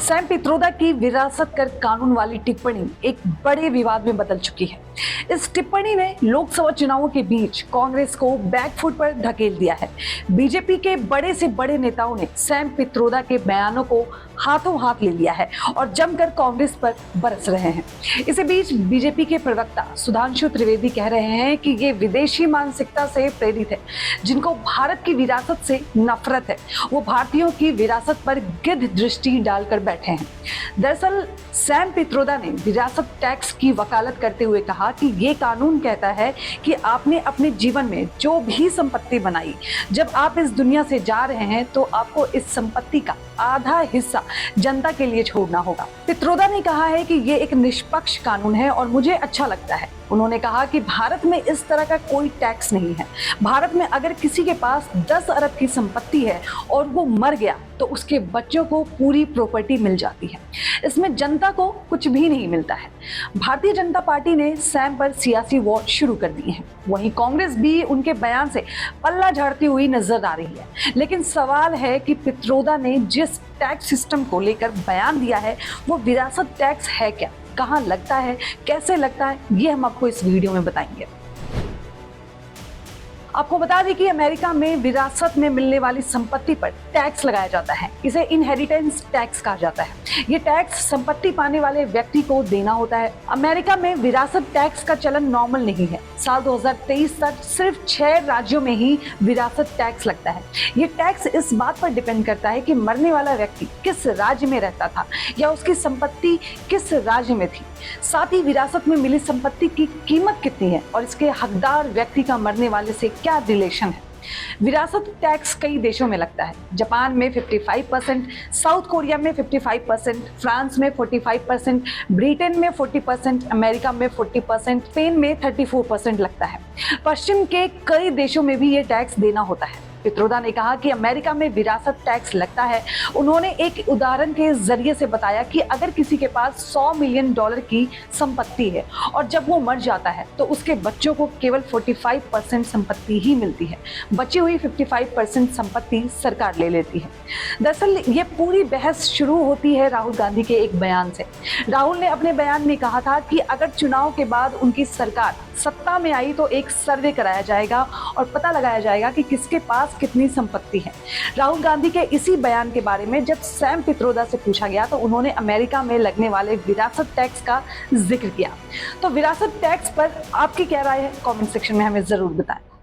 Sam Pitroda की विरासत कर कानून वाली टिप्पणी एक बड़े विवाद में बदल चुकी है। इस टिप्पणी ने लोकसभा चुनावों के बीच कांग्रेस को बैकफुट पर धकेल दिया है। बीजेपी के बड़े से बड़े नेताओं ने सैम पित्रोदा के बयानों को हाथों हाथ ले लिया है और जमकर कांग्रेस पर बरस रहे हैं। इसी बीच बीजेपी के प्रवक्ता सुधांशु त्रिवेदी कह रहे हैं कि ये विदेशी मानसिकता से प्रेरित है, जिनको भारत की विरासत से नफरत है। वो भारतीयों की विरासत पर गिद्ध दृष्टि डालकर बैठे हैं। दरअसल सैम पित्रोदा ने विरासत टैक्स की वकालत करते हुए कहा कि ये कानून कहता है कि आपने अपने जीवन में जो भी संपत्ति बनाई, जब आप इस दुनिया से जा रहे हैं तो आपको इस संपत्ति का आधा हिस्सा जनता के लिए छोड़ना होगा। पित्रोदा ने कहा है कि ये एक निष्पक्ष कानून है और मुझे अच्छा लगता है। उन्होंने कहा कि भारत में इस तरह का कोई टैक्स नहीं है। भारत में अगर किसी के पास 10 अरब की संपत्ति है और वो मर गया तो उसके बच्चों को पूरी प्रॉपर्टी मिल जाती है। इसमें जनता को कुछ भी नहीं मिलता है। भारतीय जनता पार्टी ने सैम पर सियासी वॉर शुरू कर दिए हैं। वहीं कांग्रेस भी उनके बयान से पल्ला झाड़ती हुई नजर आ रही है। लेकिन सवाल है कि पित्रोदा ने जिस टैक्स सिस्टम को लेकर बयान दिया है वो विरासत टैक्स है क्या, कहाँ लगता है, कैसे लगता है, ये हम आपको इस वीडियो में बताएंगे। आपको बता दें कि अमेरिका में विरासत में मिलने वाली संपत्ति पर टैक्स लगाया जाता है। इसे इनहेरिटेंस टैक्स कहा जाता है। ये टैक्स संपत्ति पाने वाले व्यक्ति को देना होता है। अमेरिका में विरासत टैक्स का चलन नॉर्मल नहीं है। साल 2023 तक सिर्फ 6 राज्यों में ही विरासत टैक्स लगता है। ये टैक्स इस बात पर डिपेंड करता है कि मरने वाला व्यक्ति किस राज्य में रहता था या उसकी संपत्ति किस राज्य में थी। साथ ही विरासत में मिली संपत्ति की कीमत कितनी है और इसके हकदार व्यक्ति का मरने वाले से क्या रिलेशन है। विरासत टैक्स कई देशों में लगता है। जापान में 55%, साउथ कोरिया में 55%, फ्रांस में 45%, ब्रिटेन में 40%, अमेरिका में 40%, स्पेन में 34% लगता है। पश्चिम के कई देशों में भी ये टैक्स देना होता है। पित्रोदा ने कहा कि अमेरिका में विरासत टैक्स लगता है। उन्होंने एक उदाहरण के जरिए से बताया कि अगर किसी के पास $100 मिलियन की संपत्ति है और जब वो मर जाता है तो उसके बच्चों को केवल 45% संपत्ति ही मिलती है। बची हुई 55% संपत्ति सरकार ले लेती है। दरअसल ये पूरी बहस शुरू होती है राहुल गांधी के एक बयान से। राहुल ने अपने बयान में कहा था कि अगर चुनाव के बाद उनकी सरकार सत्ता में आई तो एक सर्वे कराया जाएगा और पता लगाया जाएगा कि किसके पास कितनी संपत्ति है। राहुल गांधी के इसी बयान के बारे में जब सैम पित्रोदा से पूछा गया तो उन्होंने अमेरिका में लगने वाले विरासत टैक्स का जिक्र किया। तो विरासत टैक्स पर आपकी क्या राय है, कमेंट सेक्शन में हमें जरूर बताएं।